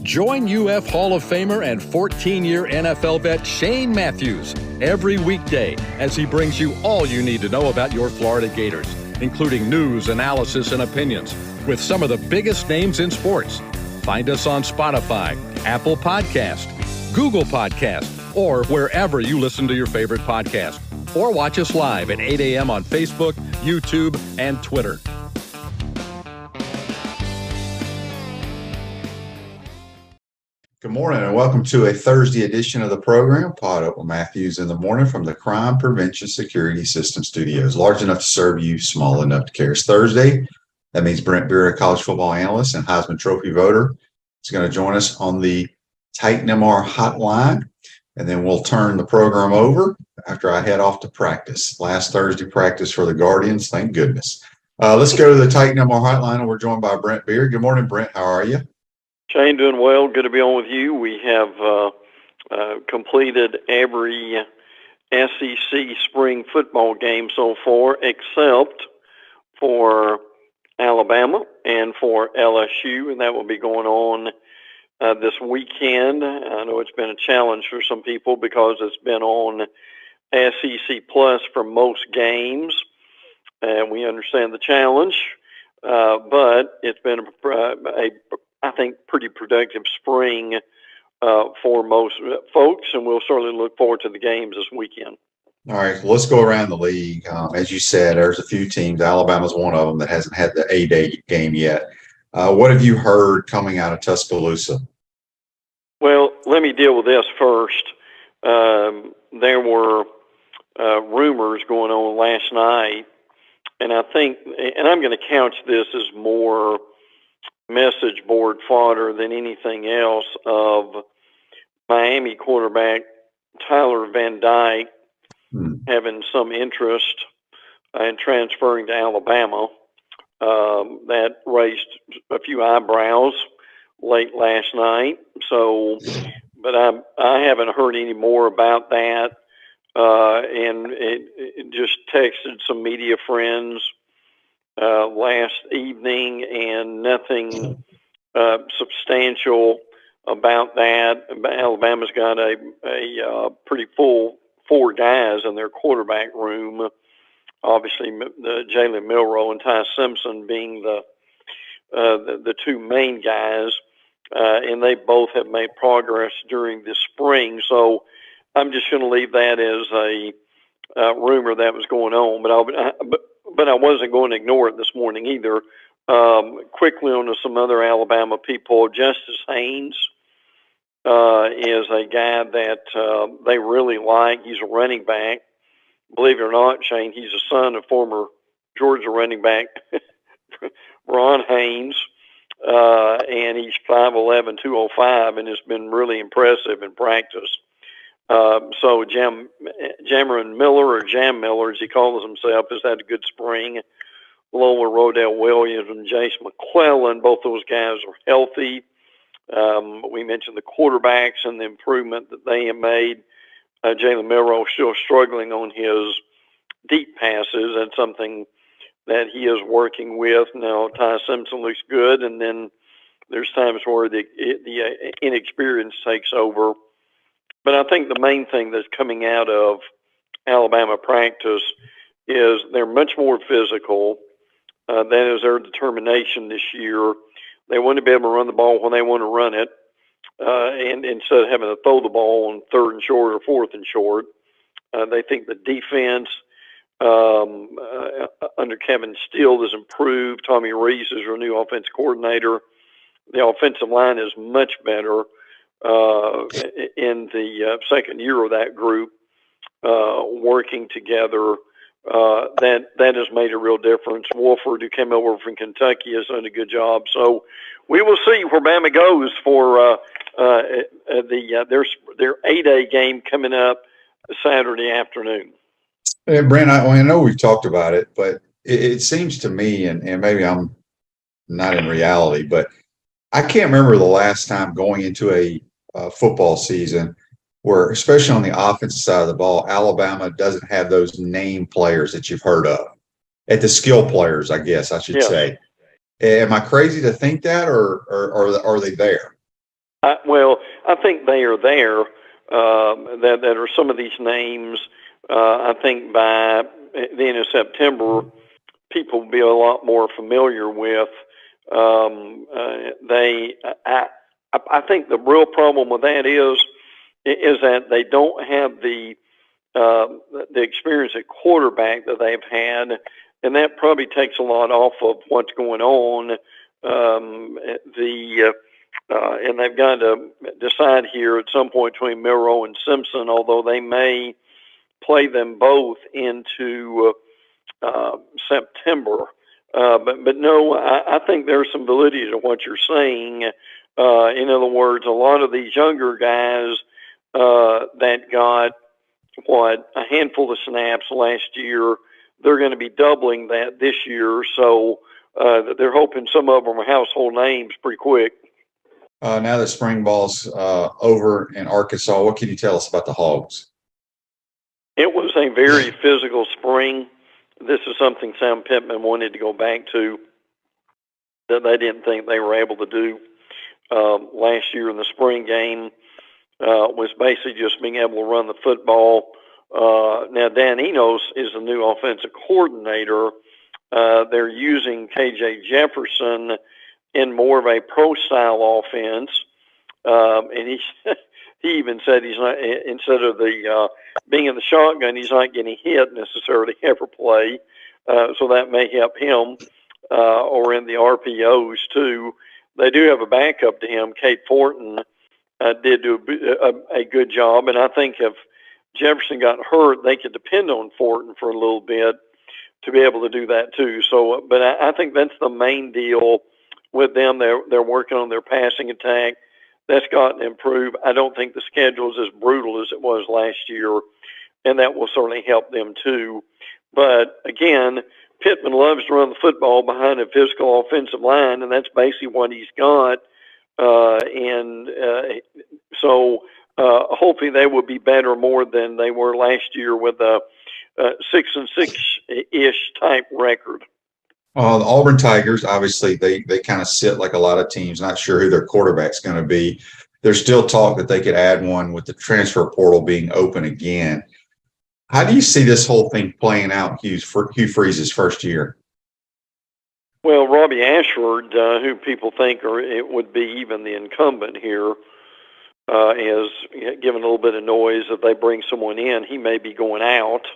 Join UF Hall of Famer and 14-year NFL vet Shane Mathews every weekday as he brings you all you need to know about your Florida Gators, including news, analysis, and opinions with some of the biggest names in sports. Find us on Spotify, Apple Podcast, Google Podcast, or wherever you listen to your favorite podcast. Or watch us live at 8 a.m. on Facebook, YouTube, and Twitter. Good morning and welcome to a Thursday edition of the program, Podup with Mathews in the morning from the Crime Prevention Security System Studios. Large enough to serve you, small enough to care. It's Thursday. That means Brent Beaird, a college football analyst and Heisman Trophy voter, is going to join us on the Titan MR hotline. And then we'll turn the program over after I head off to practice. Last Thursday practice for the Guardians, thank goodness. Let's go to the Titan MR hotline, and we're joined by Brent Beaird. Good morning, Brent. How are you? Shane, doing well. Good to be on with you. We have completed every SEC spring football game so far, except for Alabama and for LSU, and that will be going on this weekend. I know it's been a challenge for some people because it's been on SEC Plus for most games, and we understand the challenge, but it's been I think, pretty productive spring for most folks, and we'll certainly look forward to the games this weekend. All right, let's go around the league. As you said, there's a few teams. Alabama's one of them that hasn't had the A-Day game yet. What have you heard coming out of Tuscaloosa? Well, let me deal with this first. There were rumors going on last night, and I think, and I'm going to couch this as more message board fodder than anything else, of Miami quarterback Tyler Van Dyke having some interest in transferring to Alabama. That raised a few eyebrows late last night. So, but I haven't heard any more about that, and it just texted some media friends last evening, and nothing substantial about that. Alabama's got a pretty full 4 guys in their quarterback room. Obviously, the Jalen Milroe and Ty Simpson being the 2 main guys, and they both have made progress during this spring. So I'm just going to leave that as a rumor that was going on, but I wasn't going to ignore it this morning either. Quickly on to some other Alabama people. Justice Haynes is a guy that they really like. He's a running back. Believe it or not, Shane, he's a son of former Georgia running back Ron Haynes, and he's 5'11", 205, and has been really impressive in practice. So Jameron Miller, or Jam Miller, as he calls himself, has had a good spring. Lola Rodell Williams and Jace McClellan, both those guys are healthy. We mentioned the quarterbacks and the improvement that they have made. Jalen Milroe still struggling on his deep passes. That's something that he is working with. Now, Ty Simpson looks good, and then there's times where the inexperience takes over. But I think the main thing that's coming out of Alabama practice is they're much more physical. That is their determination this year. They want to be able to run the ball when they want to run it, and instead of having to throw the ball on 3rd and short or 4th and short. They think the defense under Kevin Steele has improved. Tommy Reese is our new offensive coordinator. The offensive line is much better in the second year of that group working together. That has made a real difference. Wolford, who came over from Kentucky, has done a good job. So we will see where Bama goes for their A-Day game coming up Saturday afternoon. Hey, Brent, I know we've talked about it, but it seems to me, and maybe I'm not in reality, but I can't remember the last time going into a football season where, especially on the offensive side of the ball, Alabama doesn't have those name players that you've heard of. At the skill players, I guess I should say. Am I crazy to think that, or are they there? Well, I think they are there. That are some of these names. I think by the end of September, people will be a lot more familiar with. I think the real problem with that is that they don't have the experience at quarterback that they've had, and that probably takes a lot off of what's going on. And they've got to decide here at some point between Milroe and Simpson, although they may play them both into September. But no, I think there's some validity to what you're saying. In other words, a lot of these younger guys that got a handful of snaps last year, they're going to be doubling that this year. So they're hoping some of them are household names pretty quick. Now that spring ball's over in Arkansas, what can you tell us about the Hogs? It was a very physical spring. This is something Sam Pittman wanted to go back to that they didn't think they were able to do last year in the spring game. Was basically just being able to run the football. Now, Dan Enos is the new offensive coordinator. They're using KJ Jefferson in more of a pro-style offense. And he even said he's not, instead of the being in the shotgun, he's not getting hit necessarily every play. So that may help him, or in the RPOs too. They do have a backup to him. Kate Fortin did do a good job, and I think if Jefferson got hurt, they could depend on Fortin for a little bit to be able to do that too. So, but I think that's the main deal with them. They're working on their passing attack. That's gotten improved. I don't think the schedule is as brutal as it was last year, and that will certainly help them too. But again, Pittman loves to run the football behind a physical offensive line, and that's basically what he's got. So hopefully they will be better more than they were last year with a 6-6-ish type record. The Auburn Tigers, obviously, they kind of sit like a lot of teams, not sure who their quarterback's going to be. There's still talk that they could add one with the transfer portal being open again. How do you see this whole thing playing out, Hugh Freeze's first year? Well, Robbie Ashford, who people think it would be even the incumbent here, is giving a little bit of noise. If they bring someone in, he may be going out.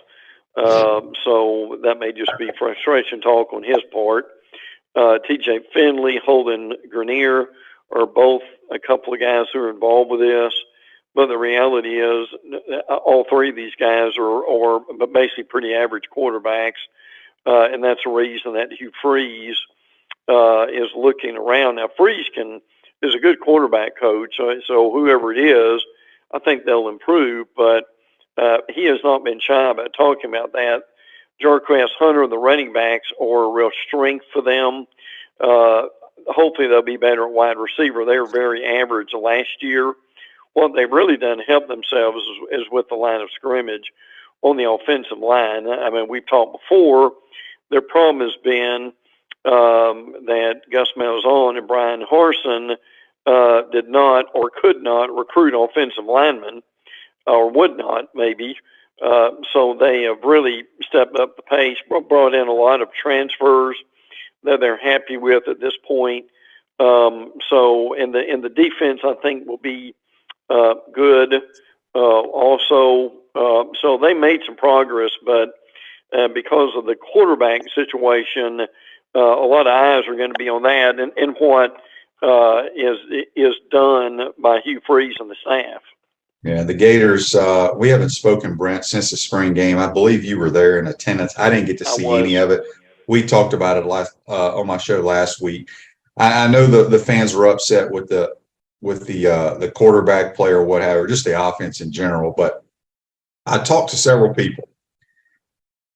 So that may just be frustration talk on his part. TJ Finley, Holden Grenier are both a couple of guys who are involved with this. But the reality is all three of these guys are basically pretty average quarterbacks. And that's the reason that Hugh Freeze is looking around. Now, Freeze is a good quarterback coach. So whoever it is, I think they'll improve. But he has not been shy about talking about that. Jarquez Hunter and the running backs are a real strength for them. Hopefully they'll be better at wide receiver. They were very average last year. What they've really done to help themselves is with the line of scrimmage on the offensive line. I mean, we've talked before, their problem has been that Gus Malzahn and Brian Harsin did not or could not recruit offensive linemen, or would not, maybe. So they have really stepped up the pace, brought in a lot of transfers that they're happy with at this point. So in the defense, I think will be good also. So they made some progress, but because of the quarterback situation, a lot of eyes are going to be on that and what is done by Hugh Freeze and the staff. Yeah, the Gators, we haven't spoken, Brent, since the spring game. I believe you were there in attendance. I didn't get to see any of it. We talked about it on my show last week. I know the fans were upset with the quarterback play or whatever, just the offense in general. But I talked to several people,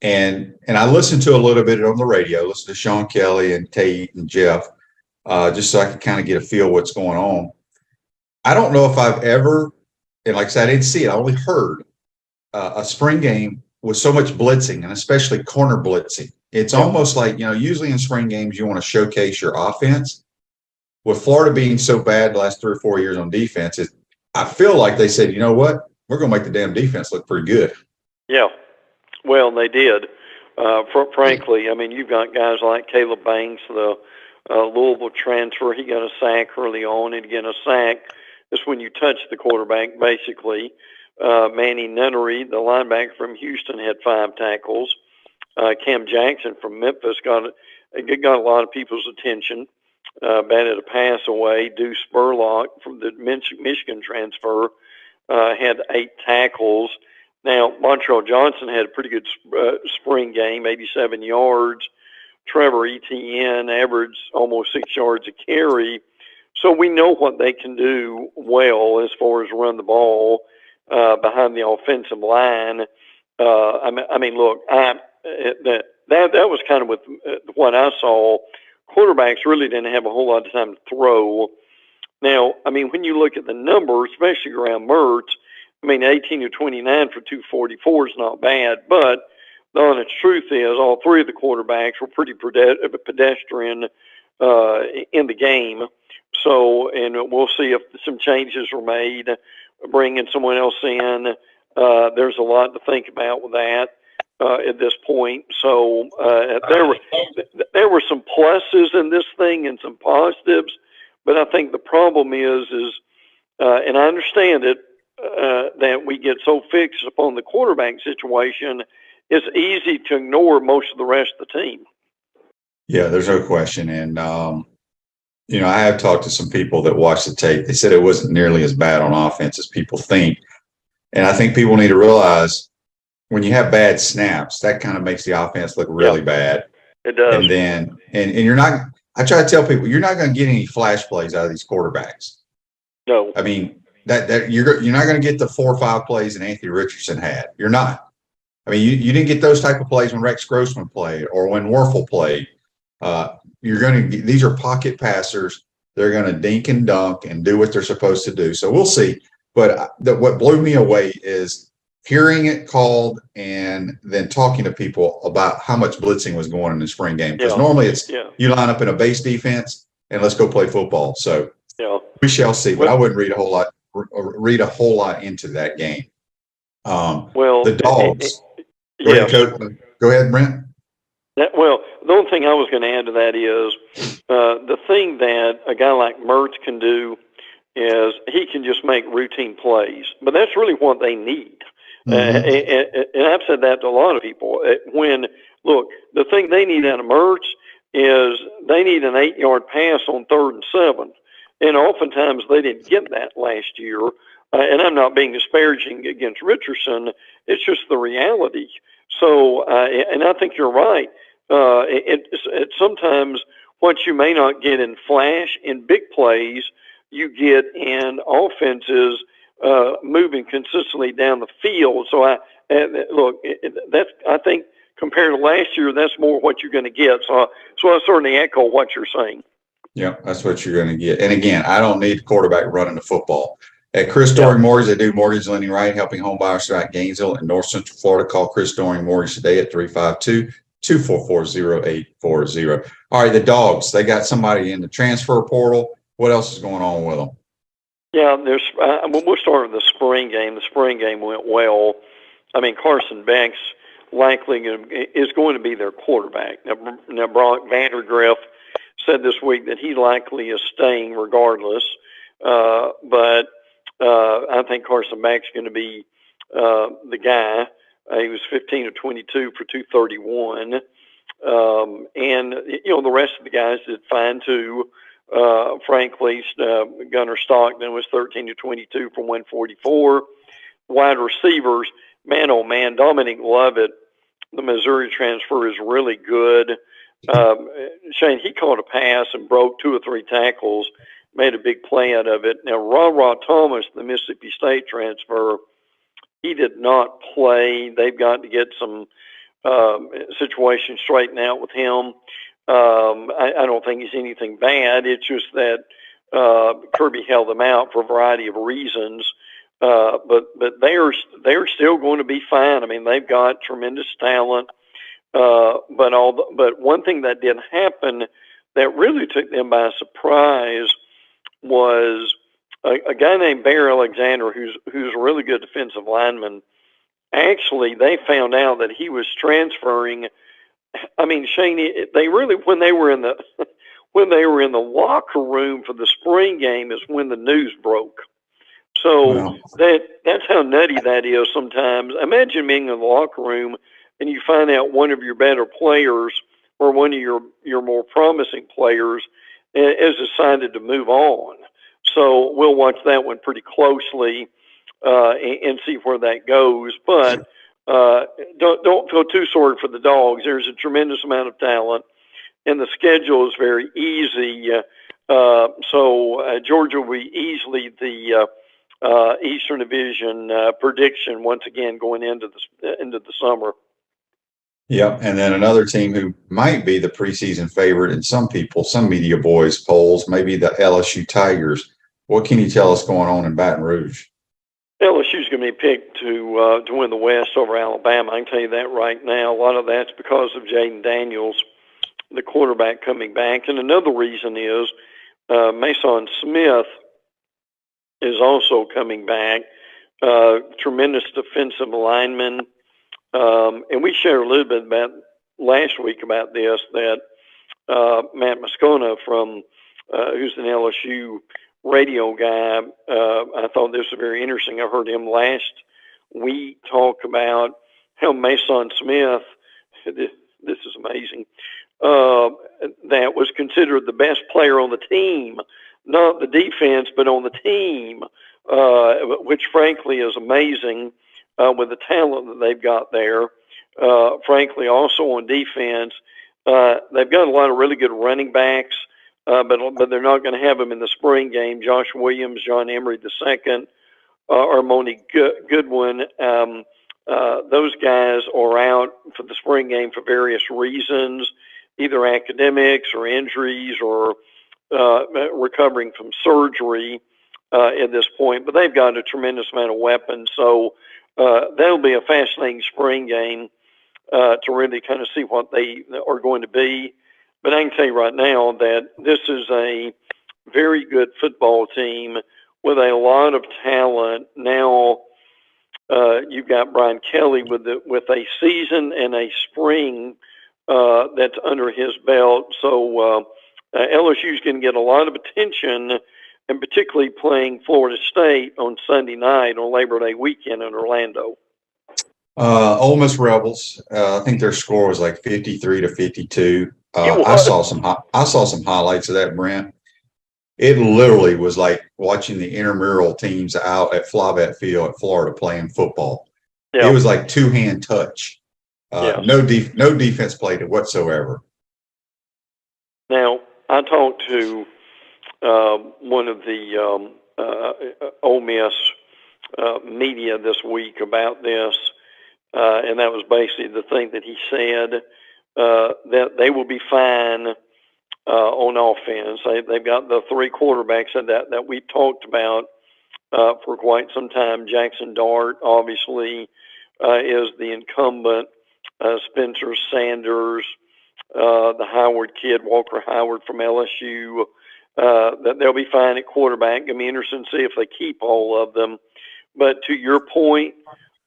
and I listened to a little bit on the radio, listened to Sean Kelly and Tate and Jeff, just so I could kind of get a feel what's going on. I don't know if I've ever, and like I said, I didn't see it, I only heard a spring game with so much blitzing, and especially corner blitzing It's almost like, usually in spring games, you want to showcase your offense. With Florida being so bad the last 3 or 4 years on defense, I feel like they said, you know what, we're going to make the damn defense look pretty good. Yeah, well, they did. Frankly, I mean, you've got guys like Caleb Banks, the Louisville transfer. He got a sack early on, and again, a sack is when you touch the quarterback, basically. Manny Nunnery, the linebacker from Houston, had 5 tackles. Cam Jackson from Memphis got a lot of people's attention. Batted a pass away. Deuce Spurlock from the Michigan transfer had 8 tackles. Now, Montreal Johnson had a pretty good spring game, 87 yards. Trevor Etienne averaged almost 6 yards a carry. So we know what they can do well as far as run the ball behind the offensive line. I mean, look, that was kind of with what I saw. Quarterbacks really didn't have a whole lot of time to throw. Now, I mean, when you look at the numbers, especially around Mertz, I mean, 18 to 29 for 244 is not bad, but the honest truth is all 3 of the quarterbacks were pretty pedestrian in the game. So, and we'll see if some changes were made, bringing someone else in. There's a lot to think about with that at this point. So there were some pluses in this thing and some positives, but I think the problem is and I understand it, that we get so fixed upon the quarterback situation, it's easy to ignore most of the rest of the team. Yeah, there's no question. And, I have talked to some people that watched the tape. They said it wasn't nearly as bad on offense as people think. And I think people need to realize when you have bad snaps, that kind of makes the offense look really bad. It does. And then, and you're not, I try to tell people, you're not going to get any flash plays out of these quarterbacks. No. I mean, that you're not going to get the 4 or 5 plays that Anthony Richardson had. You're not. I mean, you didn't get those type of plays when Rex Grossman played or when Werfel played. You're going to. These are pocket passers. They're going to dink and dunk and do what they're supposed to do. So we'll see. But what blew me away is hearing it called and then talking to people about how much blitzing was going on in the spring game. Because normally it's you line up in a base defense and let's go play football. So we shall see. But I wouldn't read a whole lot into that game. The Dogs. Go ahead, Brent. The only thing I was going to add to that is the thing that a guy like Mertz can do is he can just make routine plays. But that's really what they need. And I've said that to a lot of people. The thing they need out of Mertz is they need an 8-yard pass on 3rd and 7. And oftentimes they didn't get that last year. And I'm not being disparaging against Richardson. It's just the reality. So, and I think you're right. It's sometimes what you may not get in flash, in big plays, you get in offenses moving consistently down the field. So I think compared to last year, that's more what you're going to get. So I certainly echo what you're saying. Yeah, that's what you're going to get. And again, I don't need the quarterback running the football. At Chris Doring Mortgage, they do mortgage lending right, helping home buyers throughout Gainesville and North Central Florida. Call Chris Doring Mortgage today at 352-244-0840. All right, the Dogs, they got somebody in the transfer portal. What else is going on with them? Yeah, we'll start with the spring game. The spring game went well. I mean, Carson Beck's likely is going to be their quarterback. Now Brock Vandergriff said this week that he likely is staying regardless. But I think Carson Beck's going to be the guy. He was 15 of 22 for 231. And, the rest of the guys did fine too. Frankly, Gunnar Stockton was 13 to 22 for 144. Wide receivers, man, oh man, Dominic Lovett, the Missouri transfer, is really good. Shane, he caught a pass and broke 2 or 3 tackles, made a big play out of it. Now, Ra Thomas, the Mississippi State transfer, he did not play. They've got to get some situations straightened out with him. I don't think it's anything bad. It's just that Kirby held them out for a variety of reasons. But they're still going to be fine. I mean, they've got tremendous talent. But one thing that did happen that really took them by surprise was a guy named Bear Alexander, who's a really good defensive lineman. Actually, they found out that he was transferring. I mean, Shane, they really when they were in the locker room for the spring game is when the news broke. So Wow. that's how nutty that is sometimes. Imagine being in the locker room and you find out one of your better players or one of your more promising players has decided to move on. So we'll watch that one pretty closely and see where that goes. But don't feel too sorry for the Dogs. There's a tremendous amount of talent, and the schedule is very easy. So Georgia will be easily the Eastern Division prediction once again going into the summer. Yep. And then another team who might be the preseason favorite in some media boys polls, maybe the LSU Tigers. What can you tell us going on in Baton Rouge? LSU's going to be picked to win the West over Alabama. I can tell you that right now. A lot of that's because of Jaden Daniels, the quarterback, coming back. And another reason is Mason Smith is also coming back. Tremendous defensive lineman. And we shared a little bit about last week about this, that Matt Moscona who's an LSU radio guy, I thought this was very interesting. I heard him last week talk about how Mason Smith, this is amazing, that was considered the best player on the team, not the defense, but on the team, which frankly is amazing with the talent that they've got there. Frankly, also on defense, they've got a lot of really good running backs, but they're not going to have them in the spring game. Josh Williams, John Emery II, Armoni Goodwin, those guys are out for the spring game for various reasons, either academics or injuries or recovering from surgery at this point. But they've got a tremendous amount of weapons. So that'll be a fascinating spring game to really kind of see what they are going to be. But I can tell you right now that this is a very good football team with a lot of talent. Now you've got Brian Kelly with a season and a spring that's under his belt. So LSU's going to get a lot of attention, and particularly playing Florida State on Sunday night on Labor Day weekend in Orlando. Ole Miss Rebels. I think their score was like 53-52. I saw some highlights of that, Brent. It literally was like watching the intramural teams out at Flyvet Field at Florida playing football. Yeah. It was like two-hand touch. No defense played it whatsoever. Now, I talked to one of the Ole Miss media this week about this, and that was basically the thing that he said, that they will be fine on offense. They've got the three quarterbacks that we talked about for quite some time. Jackson Dart, obviously, is the incumbent. Spencer Sanders, the Howard kid, Walker Howard from LSU, that they'll be fine at quarterback. It'll be interesting to see if they keep all of them. But to your point,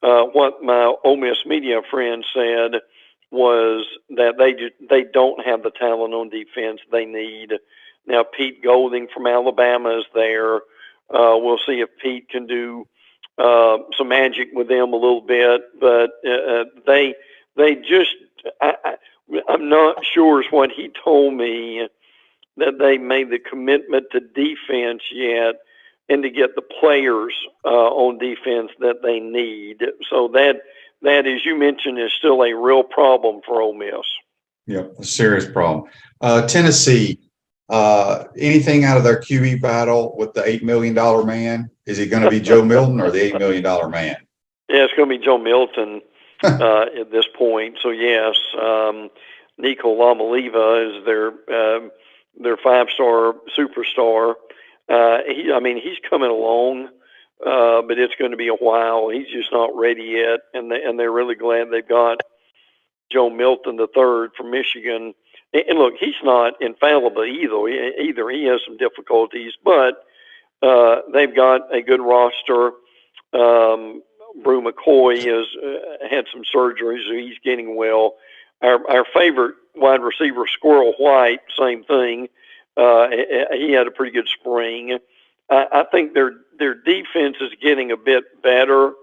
what my Ole Miss media friend said was that they don't have the talent on defense they need. Now, Pete Golding from Alabama is there. We'll see if Pete can do some magic with them a little bit. But they just I'm not sure is what he told me, that they made the commitment to defense yet and to get the players on defense that they need. So that, as you mentioned, is still a real problem for Ole Miss. Yep, a serious problem. Tennessee, anything out of their QB battle with the $8 million man? Is it going to be Joe Milton or the $8 million man? Yeah, it's going to be Joe Milton at this point. So, yes, Nico Lamaliva is their five-star superstar. He's coming along. But it's going to be a while. He's just not ready yet, and they're really glad they've got Joe Milton III from Michigan. And look, he's not infallible either. He has some difficulties, but they've got a good roster. Brew McCoy has had some surgery, so he's getting well. Our favorite wide receiver, Squirrel White, same thing. He had a pretty good spring. I think their defense is getting a bit better,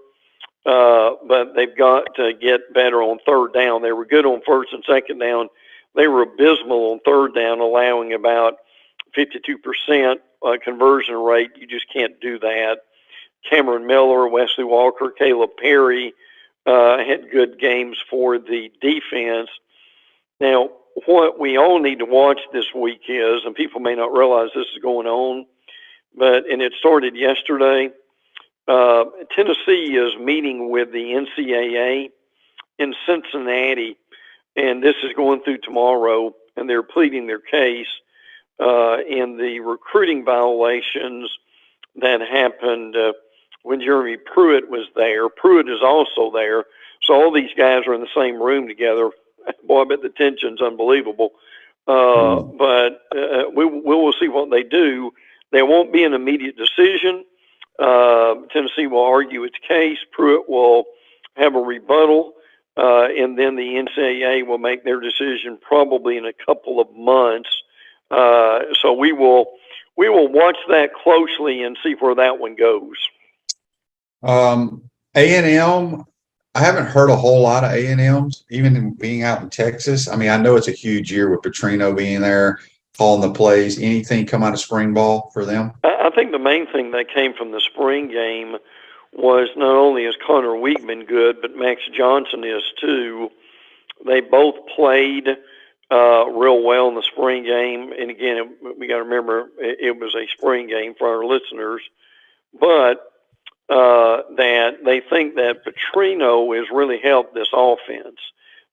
but they've got to get better on third down. They were good on first and second down. They were abysmal on third down, allowing about 52% conversion rate. You just can't do that. Cameron Miller, Wesley Walker, Caleb Perry had good games for the defense. Now, what we all need to watch this week is, and people may not realize this is going on, and it started yesterday, Tennessee is meeting with the NCAA in Cincinnati, and this is going through tomorrow, and they're pleading their case in the recruiting violations that happened when Jeremy Pruitt was there. Pruitt is also there, so all these guys are in the same room together. Boy, I bet the tension's unbelievable. But we will see what they do. There won't be an immediate decision. Tennessee will argue its case. Pruitt will have a rebuttal, and then the NCAA will make their decision probably in a couple of months. So we will watch that closely and see where that one goes. A&M, I haven't heard a whole lot of A&Ms, even being out in Texas. I mean, I know it's a huge year with Petrino being there, calling the plays. Anything come out of spring ball for them? I think the main thing that came from the spring game was not only is Connor Weigman good, but Max Johnson is too. They both played real well in the spring game. And again, we got to remember it was a spring game for our listeners. But that they think that Petrino has really helped this offense.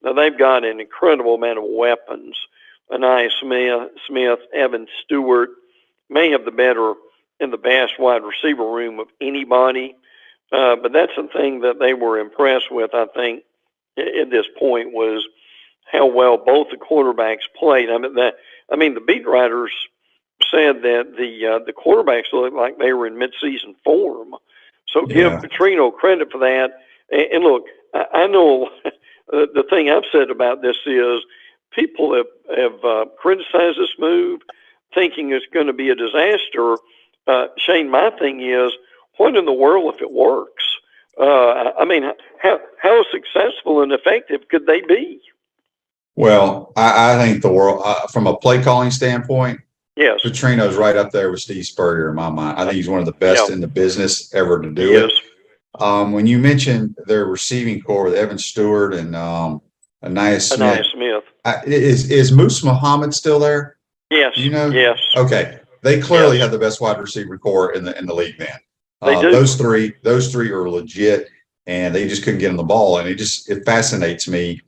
Now, they've got an incredible amount of weapons. Anaya Smith, Evan Stewart may have the better and the best wide receiver room of anybody. But that's the thing that they were impressed with, I think, at this point, was how well both the quarterbacks played. I mean, the beat writers said that the quarterbacks looked like they were in midseason form. So give Petrino credit for that. And look, I know the thing I've said about this is people have criticized this move, thinking it's going to be a disaster. Shane, my thing is, what in the world if it works? I mean, how successful and effective could they be? Well, I think the world, from a play calling standpoint, yes, Petrino's right up there with Steve Spurrier in my mind. I think he's one of the best in the business ever to do it. When you mentioned their receiving core with Evan Stewart and Anaya Smith, is Moose Muhammad still there? Yes. You know? Yes. Okay. They clearly have the best wide receiver core in the league, man. They do. Those three are legit, and they just couldn't get them the ball. And it fascinates me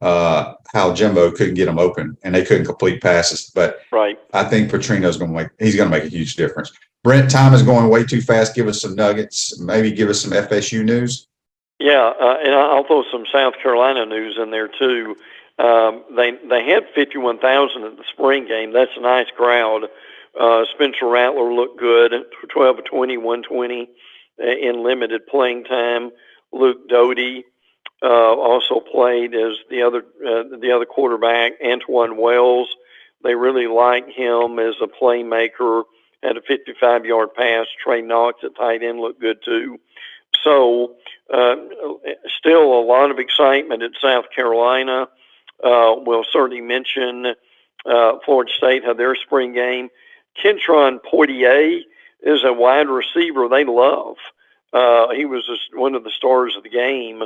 how Jimbo couldn't get them open, and they couldn't complete passes. But I think Petrino's going to make a huge difference. Brent, time is going way too fast. Give us some nuggets. Maybe give us some FSU news. Yeah, and I'll throw some South Carolina news in there too. They had 51,000 at the spring game. That's a nice crowd. Spencer Rattler looked good, 12 of 20, 120 in limited playing time. Luke Doty also played as the other quarterback. Antoine Wells, they really like him as a playmaker. Had a 55-yard pass. Trey Knox at tight end looked good too. So still a lot of excitement at South Carolina. We'll certainly mention Florida State had their spring game. Kentron Poitier is a wide receiver they love. He was one of the stars of the game.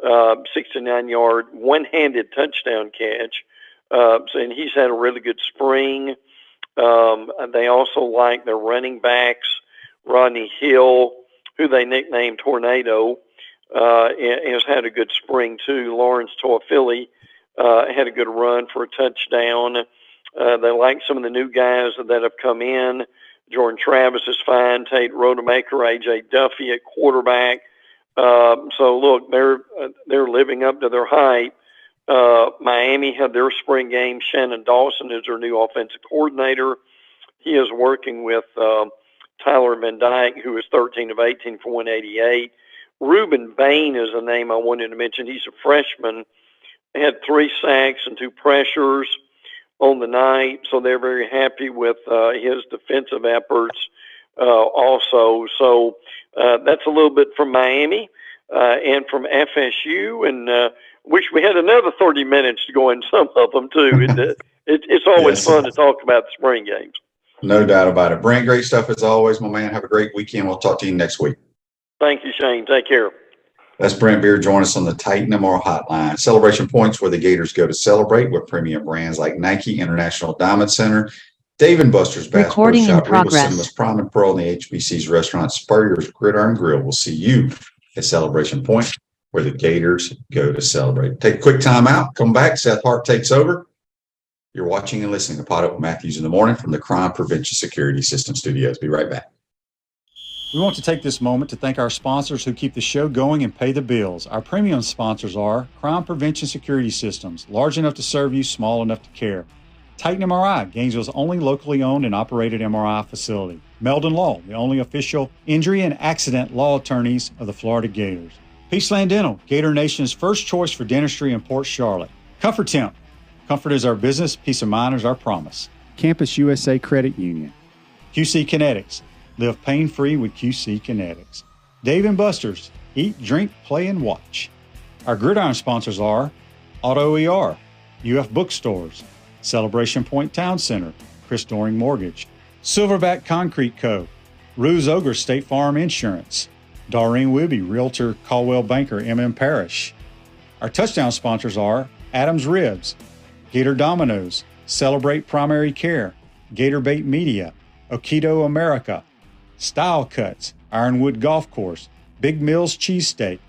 69-yard, one-handed touchdown catch. And he's had a really good spring. They also like their running backs. Rodney Hill, who they nicknamed Tornado, has had a good spring too. Lawrence Toafili had a good run for a touchdown. They like some of the new guys that have come in. Jordan Travis is fine. Tate Rodemaker, A.J. Duffy at quarterback. So look, they're living up to their hype. Miami had their spring game. Shannon Dawson is their new offensive coordinator. He is working with Tyler Van Dyke, who is 13 of 18 for 188. Reuben Bain is a name I wanted to mention. He's a freshman. Had 3 sacks and 2 pressures on the night, so they're very happy with his defensive efforts also. So that's a little bit from Miami and from FSU, and wish we had another 30 minutes to go in some of them too. It's always fun to talk about the spring games. No doubt about it. Brent, great stuff as always, my man. Have a great weekend. We'll talk to you next week. Thank you, Shane. Take care. That's Brent Beaird. Join us on the Titan MR Hotline. Celebration points where the Gators go to celebrate with premium brands like Nike, International Diamond Center, Dave & Buster's Bass Pro Shop, Regal Cinemas, Prime and Pearl, and the HBC's restaurant, Spurrier's Gridiron Grill. We'll see you at Celebration Point where the Gators go to celebrate. Take a quick time out. Come back. Seth Harp takes over. You're watching and listening to Podup with Mathews in the morning from the Crime Prevention Security System Studios. Be right back. We want to take this moment to thank our sponsors who keep the show going and pay the bills. Our premium sponsors are Crime Prevention Security Systems, large enough to serve you, small enough to care. Titan MRI, Gainesville's only locally owned and operated MRI facility. Meldon Law, the only official injury and accident law attorneys of the Florida Gators. Peaceland Dental, Gator Nation's first choice for dentistry in Port Charlotte. Comfort Temp, comfort is our business, peace of mind is our promise. Campus USA Credit Union. QC Kinetics, live pain-free with QC Kinetics. Dave & Buster's, eat, drink, play, and watch. Our gridiron sponsors are Auto ER, UF Bookstores, Celebration Point Town Center, Chris Doring Mortgage, Silverback Concrete Co., Ruse Ogre State Farm Insurance, Doreen Wibby, Realtor Caldwell Banker, MM Parish. Our touchdown sponsors are Adams Ribs, Gator Dominoes, Celebrate Primary Care, Gator Bait Media, Okido America, Style Cuts, Ironwood Golf Course, Big Mills Cheesesteak,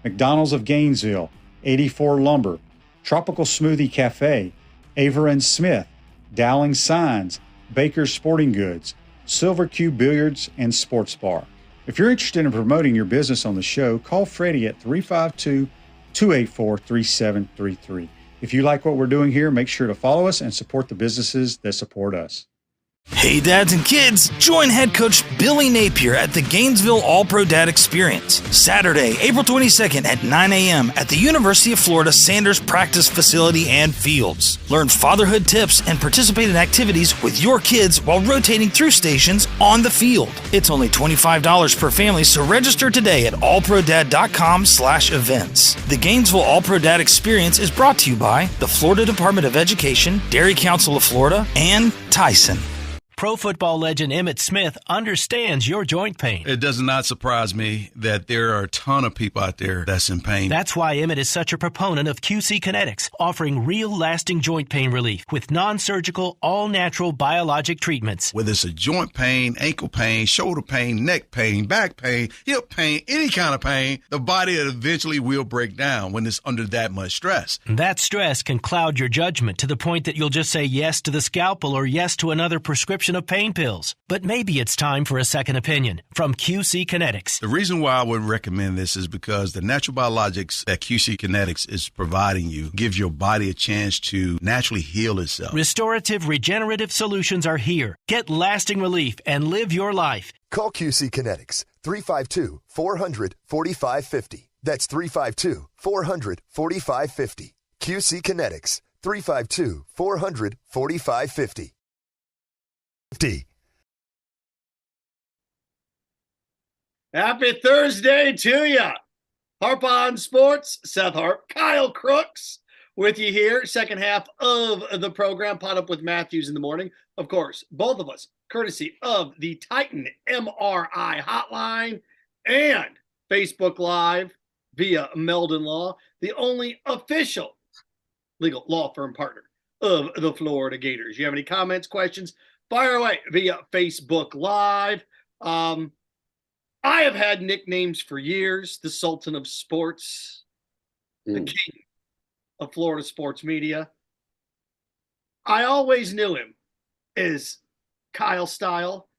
McDonald's of Gainesville, 84 Lumber, Tropical Smoothie Cafe, Aver and Smith, Dowling Signs, Baker's Sporting Goods, Silver Cube Billiards and Sports Bar. If you're interested in promoting your business on the show, call Freddie at 352-284-3733. If you like what we're doing here, make sure to follow us and support the businesses that support us. Hey dads and kids, join head coach Billy Napier at the Gainesville All-Pro Dad Experience, Saturday, April 22nd at 9 a.m. at the University of Florida Sanders Practice Facility and Fields. Learn fatherhood tips and participate in activities with your kids while rotating through stations on the field. It's only $25 per family, so register today at allprodad.com/events. The Gainesville All-Pro Dad Experience is brought to you by the Florida Department of Education, Dairy Council of Florida, and Tyson. Pro football legend Emmitt Smith understands your joint pain. It does not surprise me that there are a ton of people out there that's in pain. That's why Emmitt is such a proponent of QC Kinetics, offering real lasting joint pain relief with non-surgical, all-natural biologic treatments. Whether it's a joint pain, ankle pain, shoulder pain, neck pain, back pain, hip pain, any kind of pain, the body eventually will break down when it's under that much stress. That stress can cloud your judgment to the point that you'll just say yes to the scalpel or yes to another prescription of pain pills. But maybe it's time for a second opinion from QC Kinetics. The reason why I would recommend this is because the natural biologics that QC Kinetics is providing you gives your body a chance to naturally heal itself. Restorative, regenerative solutions are here. Get lasting relief and live your life. Call QC Kinetics 352-400-4550. That's 352-400-4550. QC Kinetics 352-400-4550. Happy Thursday to you. Harp on Sports, Seth Harp, Kyle Crooks with you here. Second half of the program, Podup with Mathews in the morning. Of course, both of us, courtesy of the Titan MRI hotline and Facebook Live via Meldon Law, the only official legal law firm partner of the Florida Gators. You have any comments, questions? Fire away via Facebook Live. I have had nicknames for years. The Sultan of Sports, the King of Florida sports media. I always knew him as Kyle Style.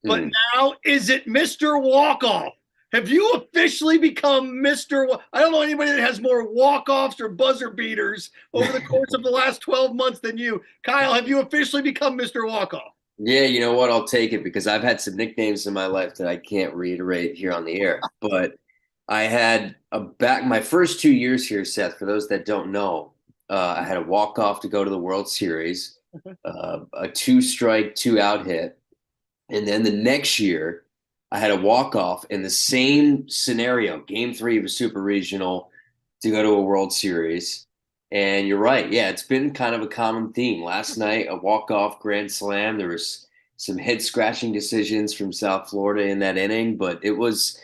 But now, is it Mr. Walkoff? have you officially become Mr. I don't know anybody that has more walk-offs or buzzer beaters over the course of the last 12 months than you. Kyle, have you officially become Mr. Walk-off? Yeah, you know what? I'll take it because I've had some nicknames in my life that I can't reiterate here on the air. But I had my first 2 years here, Seth, for those that don't know, I had a walk-off to go to the World Series, a 2-strike, 2-out hit. And then the next year, I had a walk-off in the same scenario, Game 3 of a Super Regional, to go to a World Series. And you're right. Yeah, it's been kind of a common theme. Last night, a walk-off grand slam. There was some head-scratching decisions from South Florida in that inning, but it was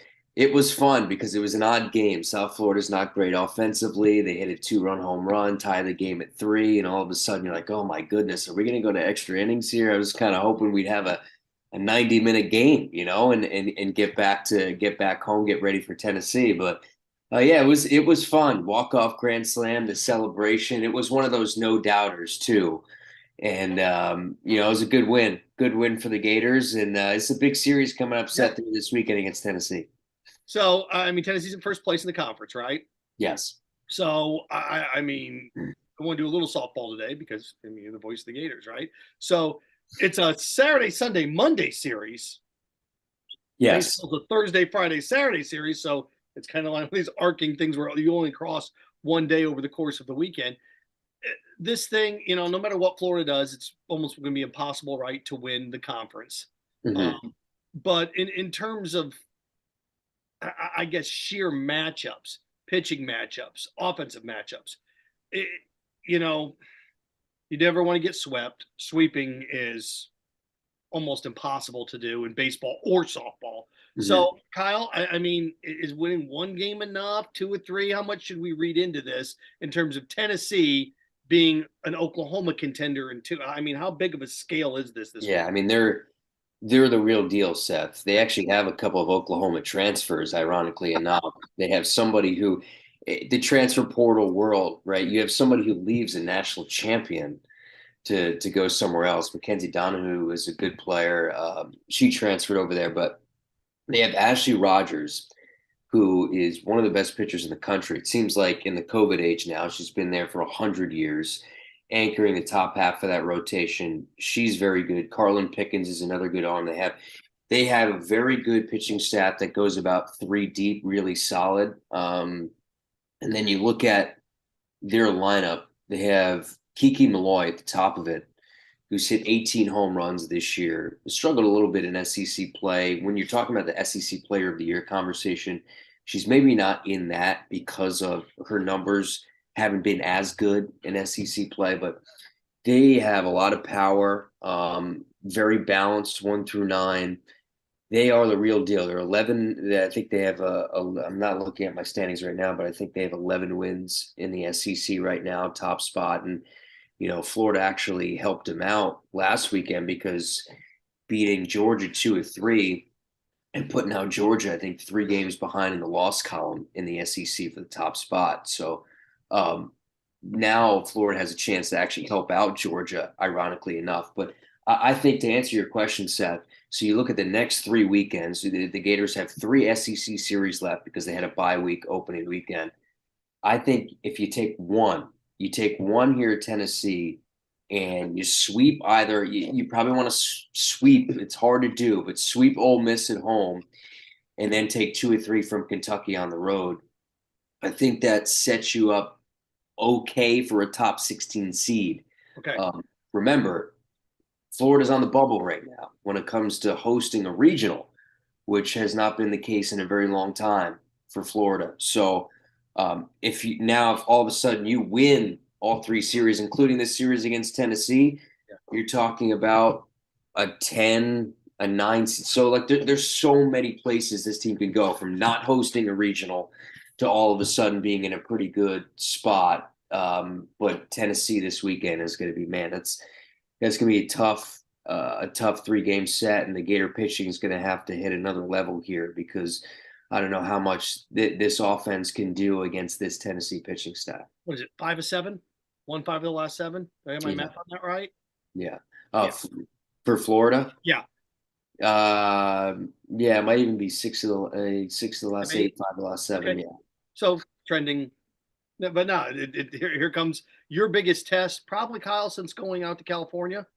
fun because it was an odd game. South Florida's not great offensively. They hit a 2-run home run, tie the game at 3, and all of a sudden you're like, oh my goodness, are we going to go to extra innings here? I was kind of hoping we'd have a 90-minute game, and get back home, get ready for Tennessee. But yeah, it was fun. Walk-off grand slam, the celebration. It was one of those no doubters too. And it was a good win for the Gators. And it's a big series coming up set this weekend against Tennessee. So, Tennessee's in first place in the conference, right? Yes. So, I want to do a little softball today because you're the voice of the Gators, right? So it's a Saturday, Sunday, Monday series. Yes. It's a Thursday, Friday, Saturday series. So it's kind of like these arcing things where you only cross one day over the course of the weekend. This thing, no matter what Florida does, it's almost going to be impossible, right, to win the conference. Mm-hmm. But in terms of, I guess, sheer matchups, pitching matchups, offensive matchups, you never want to get swept. Sweeping is almost impossible to do in baseball or softball. Mm-hmm. So, Kyle, is winning one game enough, 2 or 3? How much should we read into this in terms of Tennessee being an Oklahoma contender? And how big of a scale is this? Yeah, week? They're the real deal, Seth. They actually have a couple of Oklahoma transfers, ironically enough. They have somebody who, the transfer portal world, right? You have somebody who leaves a national champion to go somewhere else. Mackenzie Donahue is a good player. She transferred over there, but they have Ashley Rogers, who is one of the best pitchers in the country. It seems like in the COVID age now, she's been there for 100 years, anchoring the top half of that rotation. She's very good. Carlin Pickens is another good arm. They have a very good pitching staff that goes about 3 deep, really solid. And then you look at their lineup, they have Kiki Malloy at the top of it, who's hit 18 home runs this year. Struggled a little bit in SEC play. When you're talking about the SEC Player of the Year conversation, she's maybe not in that because of her numbers haven't been as good in SEC play, but they have a lot of power, very balanced 1 through 9. They are the real deal. They're 11. I think they have I'm not looking at my standings right now, but I think they have 11 wins in the SEC right now, top spot. And, Florida actually helped them out last weekend because beating Georgia 2-3 and putting out Georgia, I think 3 games behind in the loss column in the SEC for the top spot. So now Florida has a chance to actually help out Georgia, ironically enough. But I think to answer your question, Seth, so you look at the next 3 weekends, the Gators have 3 SEC series left because they had a bye week opening weekend. I think if you take one here at Tennessee and you sweep either, you probably want to sweep, it's hard to do, but sweep Ole Miss at home and then take 2 or 3 from Kentucky on the road. I think that sets you up okay for a top 16 seed. Okay. Remember, Florida's on the bubble right now when it comes to hosting a regional, which has not been the case in a very long time for Florida. So if all of a sudden you win all 3 series, including this series against Tennessee, you're talking about a 10, a 9. So there's so many places this team can go from not hosting a regional to all of a sudden being in a pretty good spot. But Tennessee this weekend is going to be, that's going to be a tough 3-game set, and the Gator pitching is going to have to hit another level here because I don't know how much this offense can do against this Tennessee pitching staff. What is it, 5 of 7? 1-5 of the last 7? Am I math on that right? Yeah. For Florida? Yeah. Yeah, it might even be six of the last 8, 5 of the last 7. Okay. Yeah. So trending, but no. Here comes your biggest test, probably, Kyle, since going out to California.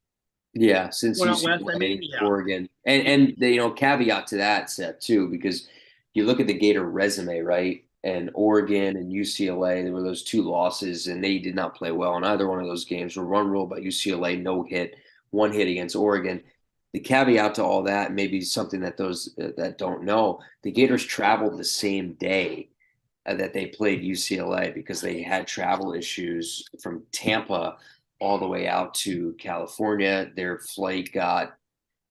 Yeah, since Went out west, UCLA, yeah. Oregon, and the caveat to that, Seth, too, because you look at the Gator resume, right? And Oregon and UCLA, there were those 2 losses, and they did not play well in either one of those games. Were run ruled by UCLA, no hit, 1 hit against Oregon. The caveat to all that, maybe something that those that don't know, the Gators traveled the same day that they played UCLA because they had travel issues from Tampa all the way out to California. Their flight got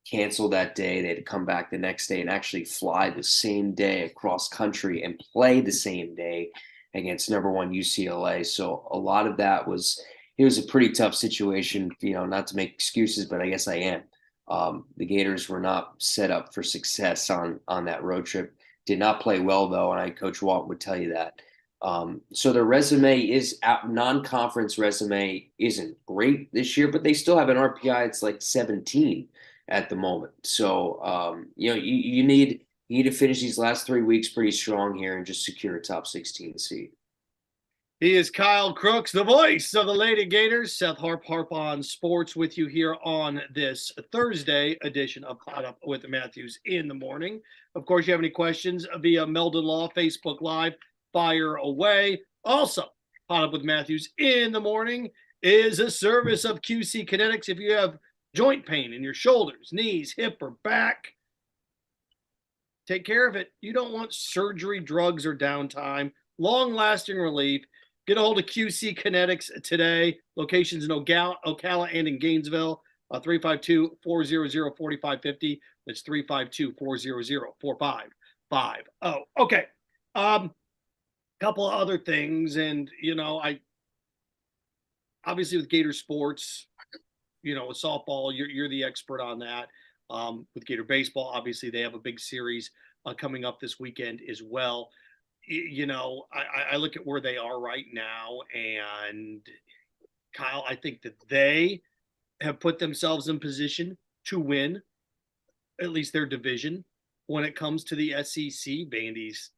canceled that day. They had to come back the next day and actually fly the same day across country and play the same day against number 1 UCLA. So a lot of that it was a pretty tough situation, not to make excuses, but I guess I am. The Gators were not set up for success on that road trip. Did not play well, though, and Coach Walton would tell you that. So their resume is non-conference resume isn't great this year, but they still have an RPI. It's like 17 at the moment. So you need to finish these last 3 weeks pretty strong here and just secure a top 16 seed. He is Kyle Crooks, the voice of the Lady Gators. Seth Harp on Sports with you here on this Thursday edition of Podup with Mathews in the morning. Of course, you have any questions via Meldon Law, Facebook Live, fire away. Also, Podup with Mathews in the morning is a service of QC Kinetics. If you have joint pain in your shoulders, knees, hip, or back, take care of it. You don't want surgery, drugs, or downtime. Long-lasting relief. Get a hold of QC Kinetics today. Locations in Ocala and in Gainesville. 352-400-4550. That's 352-400-4550. Okay. Couple of other things. And, obviously with Gators Sports, with softball, you're the expert on that. With Gator baseball, obviously they have a big series coming up this weekend as well. I look at where they are right now, and Kyle, I think that they have put themselves in position to win at least their division. When it comes to the SEC, Vandy's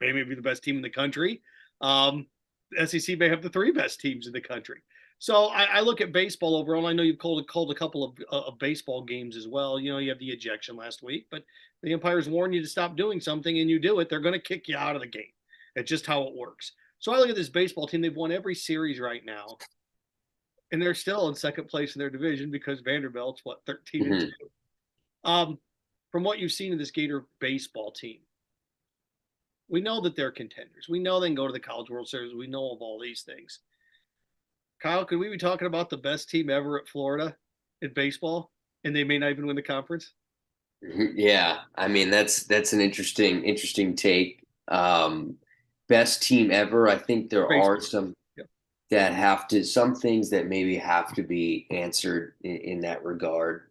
may be the best team in the country. SEC may have the 3 best teams in the country. So I look at baseball overall. I know you've called a couple of baseball games as well. You have the ejection last week, but the umpires warn you to stop doing something and you do it, they're going to kick you out of the game. It's just how it works. So I look at this baseball team. They've won every series right now, and they're still in second place in their division because Vanderbilt's 13-2. From what you've seen of this Gator baseball team, we know that they're contenders. We know they can go to the College World Series. We know of all these things. Kyle, could we be talking about the best team ever at Florida in baseball, and they may not even win the conference? Yeah, I mean that's an interesting take. Best team ever. I think there are some that have to, some things that maybe have to be answered in that regard.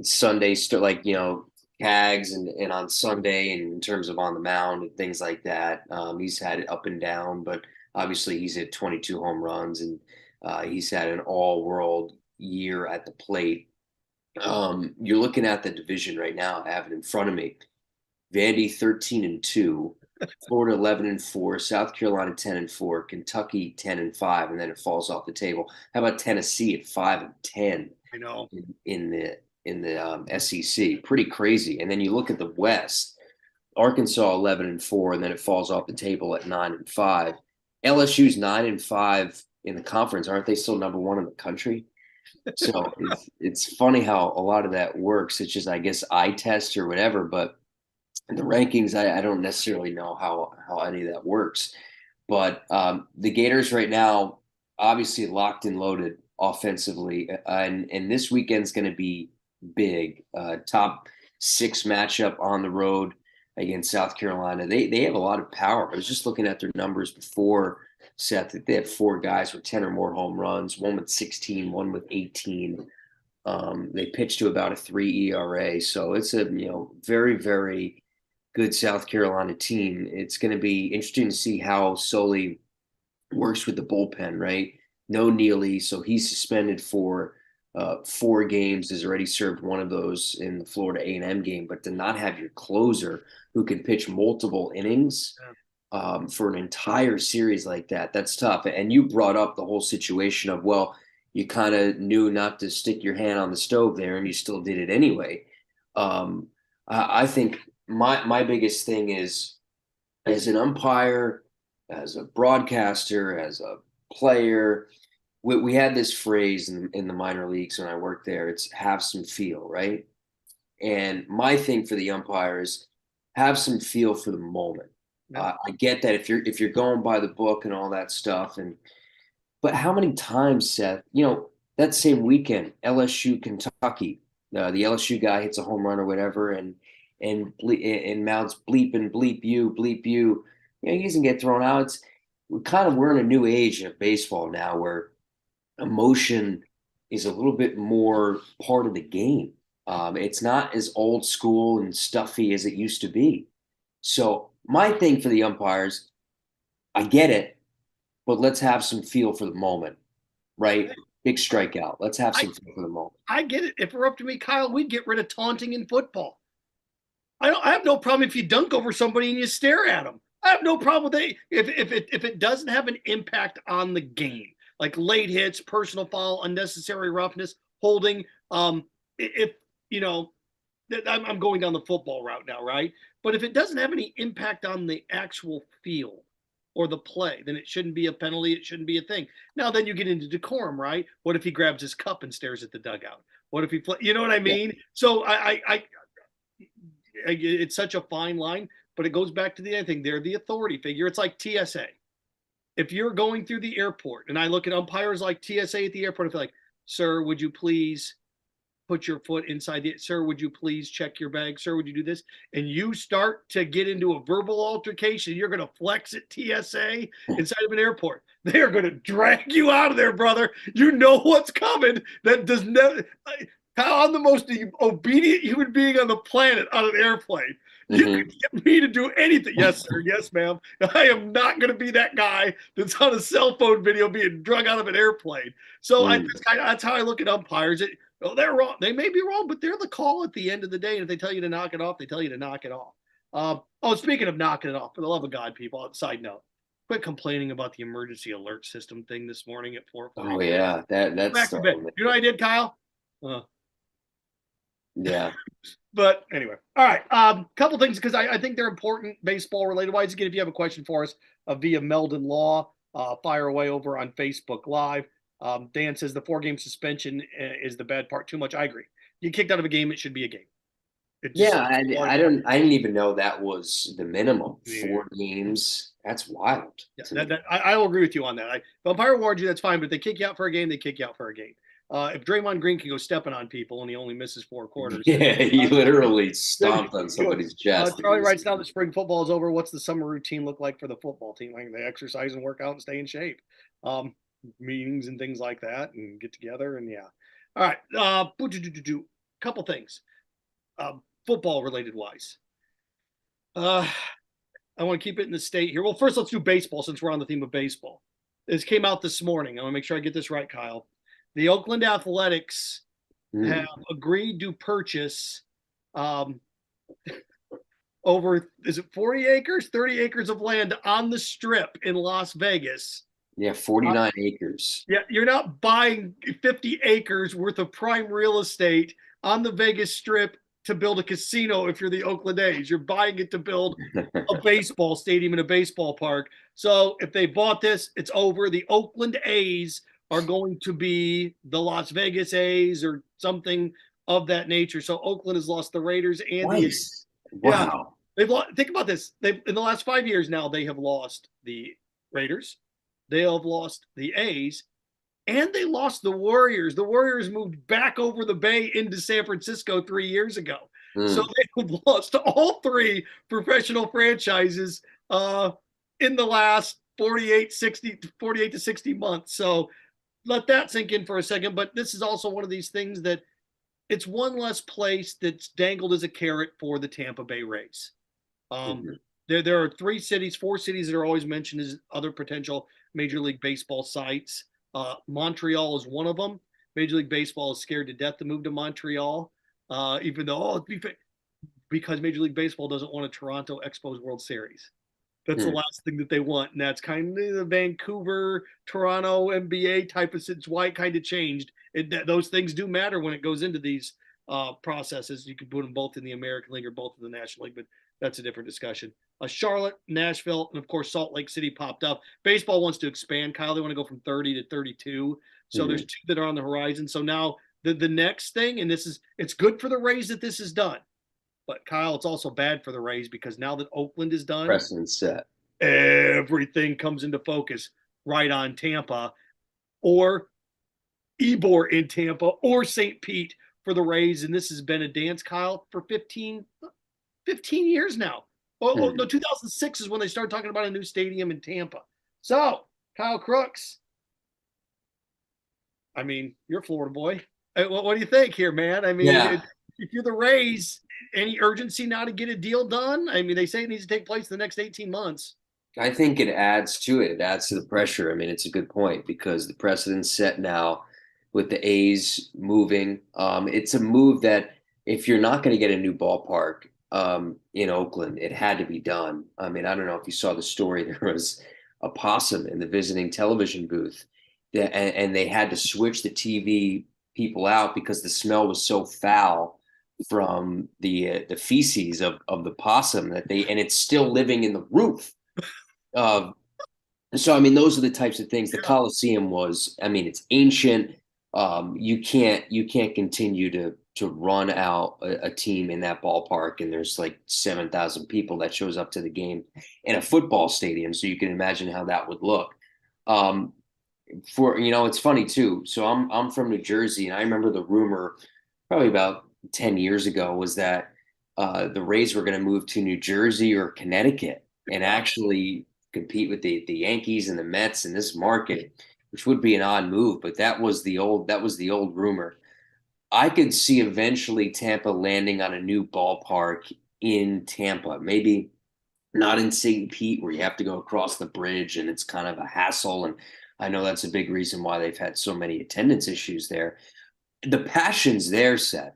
Sunday, like Cags and on Sunday, and in terms of on the mound and things like that, he's had it up and down, but obviously he's hit 22 home runs and he's had an all-world year at the plate. You're looking at the division right now. I have it in front of me. Vandy 13-2, Florida 11-4, South Carolina 10-4, Kentucky 10-5, and then it falls off the table. How about Tennessee at 5-10? I know in the SEC, pretty crazy. And then you look at the West, Arkansas 11-4, and then it falls off the table at 9-5. LSU's 9-5 in the conference. Aren't they still number 1 in the country? So it's funny how a lot of that works. It's just, I guess, eye test or whatever, but in the rankings, I don't necessarily know how any of that works. But the Gators right now, obviously locked and loaded offensively, and this weekend's going to be big. Top 6 matchup on the road against South Carolina. They have a lot of power. I was just looking at their numbers before, Seth, that they have 4 guys with 10 or more home runs, one with 16, one with 18. They pitch to about a 3 ERA. So it's a very, very good South Carolina team. It's going to be interesting to see how Soley works with the bullpen, right? No Neely, so he's suspended for 4 games, has already served one of those in the Florida A&M game, but to not have your closer who can pitch multiple innings for an entire series like that, that's tough. And you brought up the whole situation of, well, you kind of knew not to stick your hand on the stove there and you still did it anyway. I think my biggest thing is, as an umpire, as a broadcaster, as a player, we had this phrase in the minor leagues when I worked there. It's have some feel, right? And my thing for the umpires, have some feel for the moment. I get that if you're going by the book and all that stuff, but how many times, Seth? That same weekend, LSU Kentucky, the LSU guy hits a home run or whatever, and mouths bleep and bleep you. He doesn't get thrown out. We're in a new age of baseball now where emotion is a little bit more part of the game. It's not as old school and stuffy as it used to be. So my thing for the umpires, I get it, but let's have some feel for the moment, right? Big strikeout. Let's have some feel for the moment. I get it. If it were up to me, Kyle, we'd get rid of taunting in football. I have no problem if you dunk over somebody and you stare at them. I have no problem with it if it doesn't have an impact on the game, like late hits, personal foul, unnecessary roughness, holding. I'm going down the football route now, right? But if it doesn't have any impact on the actual field or the play, then it shouldn't be a penalty. It shouldn't be a thing. Now, then you get into decorum, right? What if he grabs his cup and stares at the dugout? What if he you know what I mean? Yeah. So I it's such a fine line, but it goes back to the other thing. They're the authority figure. It's like TSA. If you're going through the airport, and I look at umpires like TSA at the airport, I feel like, sir, would you please put your foot inside the, sir, would you please check your bag? Sir, would you do this? And you start to get into a verbal altercation. You're going to flex at TSA inside of an airport. They're going to drag you out of there, brother. You know what's coming. That does not. Kyle, I'm the most obedient human being on the planet on an airplane. You can get me to do anything. Yes, sir. Yes, ma'am. I am not going to be that guy that's on a cell phone video being drug out of an airplane. So that's how I look at umpires. They're wrong. They may be wrong, but they're the call at the end of the day. And if they tell you to knock it off, they tell you to knock it off. Speaking of knocking it off, for the love of God, people, side note, quit complaining about the emergency alert system thing this morning at 4:00. Oh, yeah. That's you know what I did, Kyle? Yeah. But anyway, all right. Couple things, because I think they're important baseball related wise. Again, if you have a question for us via Meldon Law, fire away over on Facebook Live. Dan says the 4-game suspension is the bad part. Too much. I agree. You kicked out of a game, it should be a game. I didn't even know that was the minimum. 4 games. That's wild. Yeah, I'll agree with you on that. If umpire warned you, that's fine. But if they kick you out for a game, they kick you out for a game. If Draymond Green can go stepping on people and he only misses 4 quarters. Yeah, he literally stomped on somebody's chest. Charlie writes down the spring football is over. What's the summer routine look like for the football team? Like they exercise and work out and stay in shape. Meetings and things like that and get together and yeah. All right. Couple things. Football related wise. I want to keep it in the state here. Well, first let's do baseball since we're on the theme of baseball. This came out this morning. I want to make sure I get this right, Kyle. The Oakland Athletics have agreed to purchase over, is it 40 acres, 30 acres of land on the Strip in Las Vegas. Yeah, 49 acres. Yeah, you're not buying 50 acres worth of prime real estate on the Vegas Strip to build a casino if you're the Oakland A's. You're buying it to build a baseball stadium and a baseball park. So if they bought this, it's over. The Oakland A's are going to be the Las Vegas A's or something of that nature. So Oakland has lost the Raiders and the A's. Wow. They've lost, think about this. In the last 5 years now, they have lost the Raiders. They have lost the A's. And they lost the Warriors. The Warriors moved back over the bay into San Francisco 3 years ago. So they have lost all 3 professional franchises in the last 48 to 60 months. So let that sink in for a second. But this is also one of these things that it's one less place that's dangled as a carrot for the Tampa Bay Rays. There are 4 cities that are always mentioned as other potential Major League Baseball sites. Montreal is one of them. Major League Baseball is scared to death to move to Montreal, even though, because Major League Baseball doesn't want a Toronto Expos World Series. That's the last thing that they want. And that's kind of the Vancouver, Toronto, NBA type of, it's why it kind of changed. Those things do matter when it goes into these processes. You can put them both in the American League or both in the National League, but that's a different discussion. Charlotte, Nashville, and of course, Salt Lake City popped up. Baseball wants to expand, Kyle. They want to go from 30 to 32. So there's 2 that are on the horizon. So now the next thing, and it's good for the Rays that this is done. But Kyle, it's also bad for the Rays because now that Oakland is done, precedent set. Everything comes into focus right on Tampa, or Ybor in Tampa, or St. Pete for the Rays. And this has been a dance, Kyle, for 15 years now. Oh, no, 2006 is when they started talking about a new stadium in Tampa. So, Kyle Crooks, I mean, you're a Florida boy. What do you think here, man? I mean, if you're the Rays, any urgency now to get a deal done? I mean, they say it needs to take place in the next 18 months. I think it adds to it. It adds to the pressure. I mean, it's a good point because the precedent's set now with the A's moving. It's a move that if you're not going to get a new ballpark in Oakland, it had to be done. I mean, I don't know if you saw the story. There was a possum in the visiting television booth, and they had to switch the TV people out because the smell was so foul from the feces of the possum and it's still living in the roof. So I mean, those are the types of things. The Coliseum was, I mean, it's ancient. You can't continue to run out a team in that ballpark, and there's like 7,000 people that shows up to the game in a football stadium. So you can imagine how that would look. It's funny too. So I'm from New Jersey, and I remember the rumor probably about 10 years ago was that the Rays were going to move to New Jersey or Connecticut and actually compete with the Yankees and the Mets in this market, which would be an odd move, but that was the old rumor. I could see eventually Tampa landing on a new ballpark in Tampa, maybe not in St. Pete where you have to go across the bridge and it's kind of a hassle. And I know that's a big reason why they've had so many attendance issues there. The passion's there, Seth.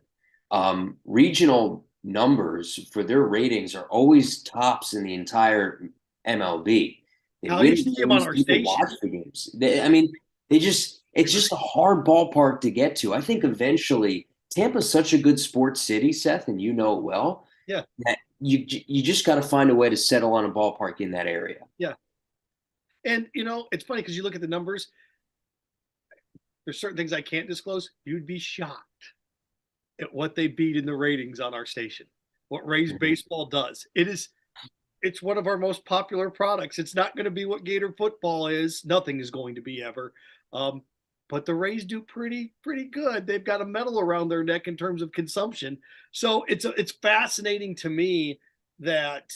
Regional numbers for their ratings are always tops in the entire MLB. How you see them on our station? Watch the games. It's just a hard ballpark to get to. I think eventually Tampa's such a good sports city, Seth, and you know it well. Yeah. That you just got to find a way to settle on a ballpark in that area. Yeah. And it's funny because you look at the numbers. There's certain things I can't disclose. You'd be shocked at what they beat in the ratings on our station. What Rays baseball does. It's one of our most popular products. It's not going to be what Gator football is. Nothing is going to be ever. But the Rays do pretty good. They've got a medal around their neck in terms of consumption. So it's fascinating to me that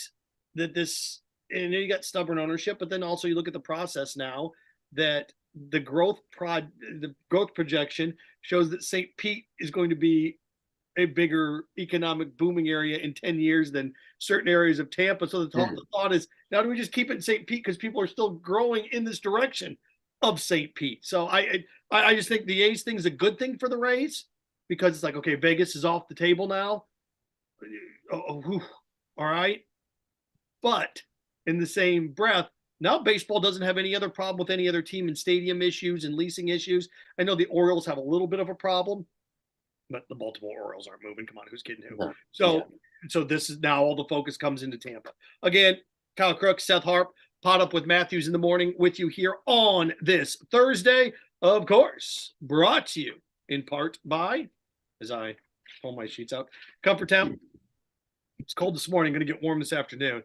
this, and you got stubborn ownership, but then also you look at the process now that the growth projection shows that St. Pete is going to be a bigger economic booming area in 10 years than certain areas of Tampa. So the thought is, now do we just keep it in St. Pete because people are still growing in this direction of St. Pete? So I just think the A's thing is a good thing for the Rays because it's like, okay, Vegas is off the table now. All right. But in the same breath, now baseball doesn't have any other problem with any other team in stadium issues and leasing issues. I know the Orioles have a little bit of a problem, but the Baltimore Orioles aren't moving. Come on, who's kidding who? So this is now all the focus comes into Tampa. Again, Kyle Crooks, Seth Harp, Podup with Mathews in the morning with you here on this Thursday. Of course, brought to you in part by, as I pull my sheets out, Comfort Temp. It's cold this morning, going to get warm this afternoon.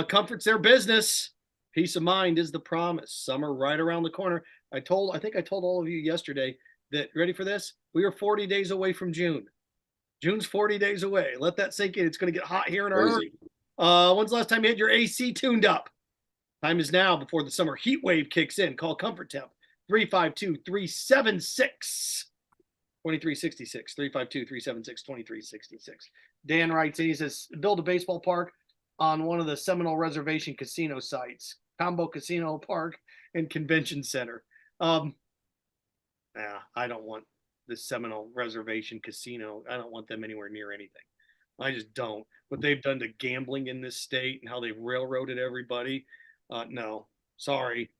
Comfort's their business. Peace of mind is the promise. Summer right around the corner. I think I told all of you yesterday that, ready for this? We are 40 days away from June. June's 40 days away. Let that sink in. It's going to get hot here in our area. When's the last time you had your AC tuned up? Time is now before the summer heat wave kicks in. Call Comfort Temp 352-376-2366. 352-376-2366. Dan writes in, he says, build a baseball park on one of the Seminole Reservation casino sites, Combo Casino Park and Convention Center. I don't want Seminole Reservation Casino. I don't want them anywhere near anything. I just don't. What they've done to gambling in this state and how they've railroaded everybody. No, sorry.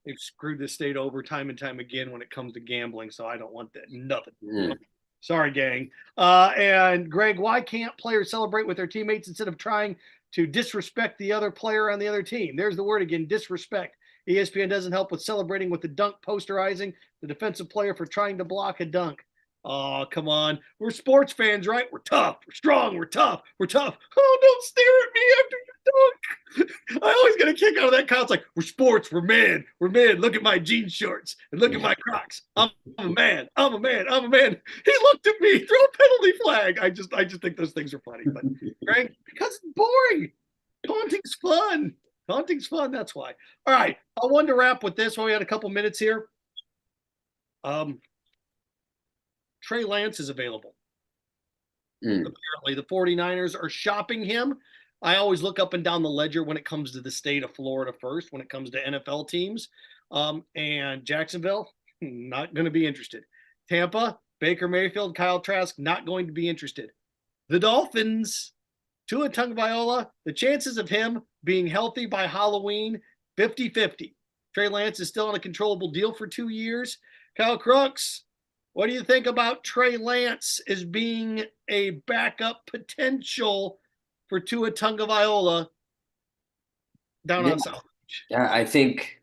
They've screwed this state over time and time again when it comes to gambling. So I don't want that. Nothing. Sorry, gang. And Greg, why can't players celebrate with their teammates instead of trying to disrespect the other player on the other team? There's the word again, disrespect. ESPN doesn't help with celebrating with the dunk, posterizing the defensive player for trying to block a dunk. Oh, come on. We're sports fans, right? We're tough. We're strong. We're tough. We're tough. Oh, don't stare at me after you dunk. I always get a kick out of that. Kyle's like, we're sports. We're men. We're men. Look at my jean shorts and look at my Crocs. I'm a man. I'm a man. I'm a man. He looked at me. Throw a penalty flag. I just think those things are funny. But Greg, because it's boring. Taunting's fun. Taunting's fun. That's why. All right. I wanted to wrap with this while we had a couple minutes here. Trey Lance is available. Apparently, the 49ers are shopping him. I always look up and down the ledger when it comes to the state of Florida first, when it comes to NFL teams. And Jacksonville, not going to be interested. Tampa, Baker Mayfield, Kyle Trask, not going to be interested. The Dolphins, Tua Tagovailoa, the chances of him being healthy by Halloween, 50-50. Trey Lance is still on a controllable deal for 2 years. Kyle Crooks, what do you think about Trey Lance as being a backup potential for Tua Tagovailoa down on South Beach? I think,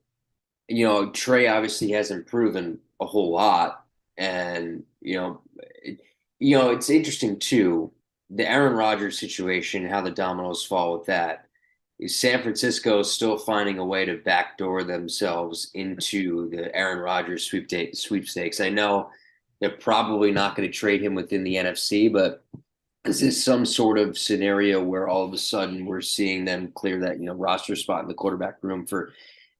Trey obviously hasn't proven a whole lot. And, it's interesting too, the Aaron Rodgers situation, how the dominoes fall with that. Is San Francisco still finding a way to backdoor themselves into the Aaron Rodgers sweepstakes? I know they're probably not going to trade him within the NFC, but is this some sort of scenario where all of a sudden we're seeing them clear that, roster spot in the quarterback room for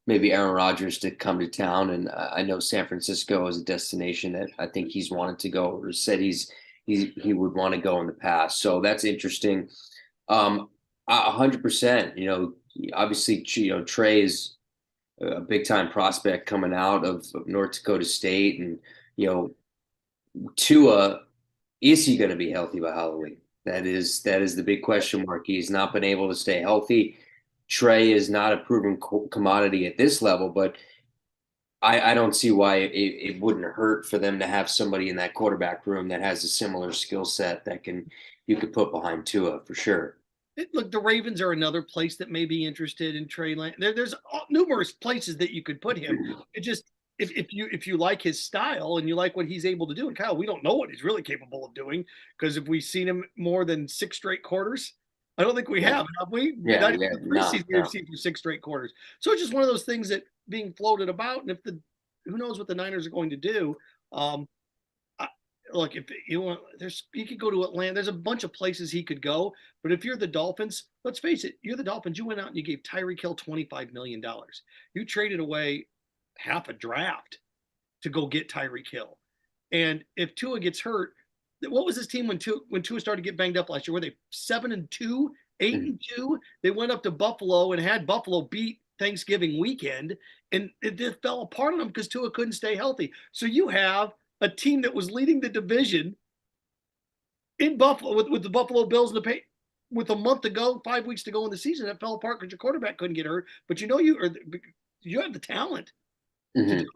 maybe Aaron Rodgers to come to town? And I know San Francisco is a destination that I think he's wanted to go, or said he would want to go in the past. So that's interesting. 100%, obviously, Trey is a big time prospect coming out of North Dakota State, and, Tua, is he going to be healthy by Halloween? That is the big question mark. He's not been able to stay healthy. Trey is not a proven commodity at this level, but I don't see why it wouldn't hurt for them to have somebody in that quarterback room that has a similar skill set that you could put behind Tua for sure. Look, the Ravens are another place that may be interested in Trey Lance. There's numerous places that you could put him. It just, if you like his style and you like what he's able to do, and Kyle, we don't know what he's really capable of doing, because if we've seen him more than 6 straight quarters, I don't think we have we? Yeah, not even the preseason we've seen for 6 straight quarters. So it's just one of those things that being floated about, and who knows what the Niners are going to do. Look, if you want, he could go to Atlanta. There's a bunch of places he could go. But if you're the Dolphins, let's face it, you're the Dolphins. You went out and you gave Tyreek Hill $25 million. You traded away half a draft to go get Tyreek Hill. And if Tua gets hurt, what was his team when Tua started to get banged up last year? Were they 7-2, 8-2? They went up to Buffalo and had Buffalo beat Thanksgiving weekend, and it just fell apart on them because Tua couldn't stay healthy. So you have a team that was leading the division in Buffalo with the Buffalo Bills with a month to go, 5 weeks to go in the season, that fell apart because your quarterback couldn't get hurt. But you have the talent to do it.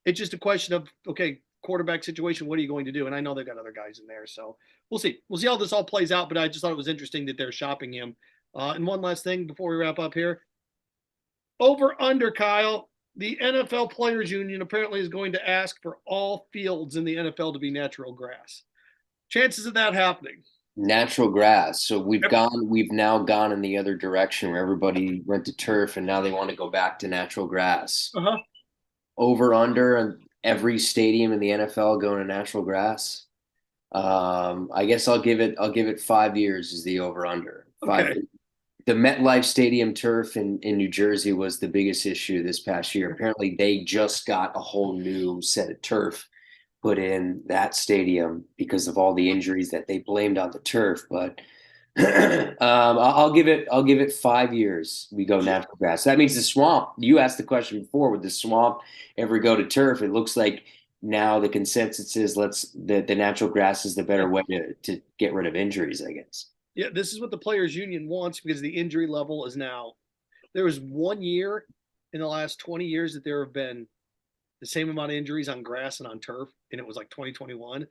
It's just a question of, okay, quarterback situation, what are you going to do? And I know they've got other guys in there, so we'll see how this all plays out. But I just thought it was interesting that they're shopping him. And one last thing before we wrap up here, over under, Kyle. The NFL Players Union apparently is going to ask for all fields in the NFL to be natural grass. Chances of that happening? Natural grass. So we've now gone in the other direction where everybody went to turf, and now they want to go back to natural grass. Over under and every stadium in the NFL going to natural grass. I guess I'll give it 5 years as the over under. Okay. The MetLife Stadium turf in New Jersey was the biggest issue this past year. Apparently, they just got a whole new set of turf put in that stadium because of all the injuries that they blamed on the turf. But I'll give it 5 years. We go natural grass. That means the swamp. You asked the question before: would the swamp ever go to turf? It looks like now the consensus is the natural grass is the better way to get rid of injuries, I guess. Yeah, this is what the players union wants because the injury level is now. There was 1 year in the last 20 years that there have been the same amount of injuries on grass and on turf, and it was like 2021.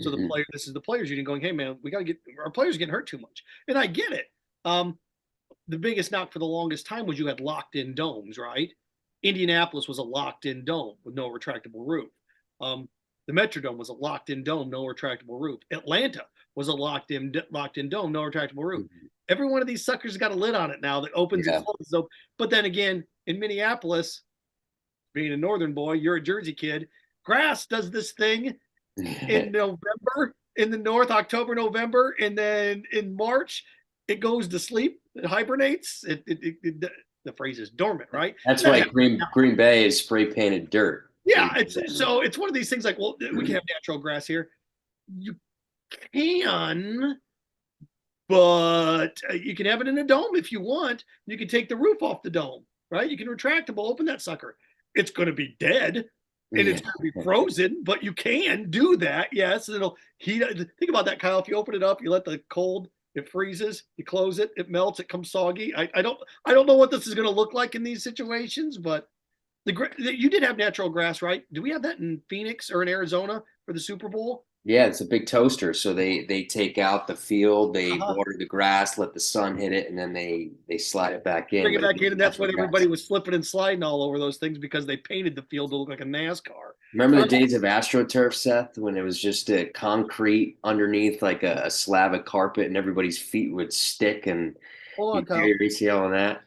So this is the players union going, hey man, we got to get our players getting hurt too much, and I get it. The biggest knock for the longest time was you had locked in domes, right? Indianapolis was a locked in dome with no retractable roof. The Metrodome was a locked in dome, no retractable roof. Atlanta was a locked in dome, no retractable roof. Every one of these suckers has got a lid on it now that opens and closes. But then again, in Minneapolis, being a northern boy, you're a Jersey kid. Grass does this thing in November, in the north, October, November, and then in March, it goes to sleep. It hibernates. The phrase is dormant, right? That's why Green Bay is spray painted dirt. Yeah, it's one of these things like, well, we can have natural grass here. You can, but you can have it in a dome if you want. You can take the roof off the dome, right? You can retractable, open that sucker. It's going to be dead and it's going to be frozen, but you can do that. Yes, it'll heat. Think about that, Kyle. If you open it up, you let the cold. It freezes. You close it. It melts. It comes soggy. I don't know what this is going to look like in these situations, but you did have natural grass, right? Do we have that in Phoenix or in Arizona for the Super Bowl? Yeah, it's a big toaster. So they take out the field, they water the grass, let the sun hit it, and then they slide it back in. Bring it back in, and that's when everybody was flipping and sliding all over those things because they painted the field to look like a NASCAR. Remember the days of AstroTurf, Seth, when it was just a concrete underneath like a slab of carpet and everybody's feet would stick and you'd tear your ACL on that?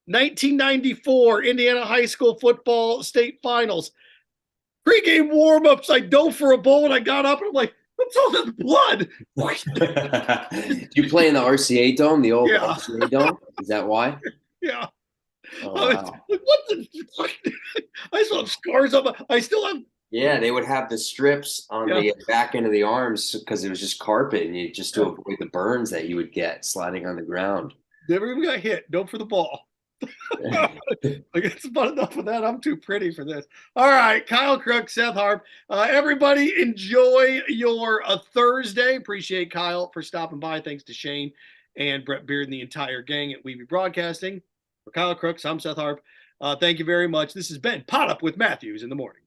1994 Indiana High School football state finals. Pre-game warm-ups, I dove for a bowl and I got up and I'm like, what's all this blood? Do you play in the RCA dome, the old RCA dome? Is that why? Yeah. Oh, wow. What the? I still have scars on I still have. Yeah, they would have the strips on the back end of the arms because it was just carpet and you just to avoid the burns that you would get sliding on the ground. Never even got hit. Dove for the ball. It's about enough of that. I'm too pretty for this. All right, Kyle Crooks, Seth Harp. Everybody enjoy your Thursday. Appreciate Kyle for stopping by. Thanks to Shane and Brent Beaird and the entire gang at Weeby Broadcasting. For Kyle Crooks, I'm Seth Harp. Thank you very much. This has been Podup with Mathews in the morning.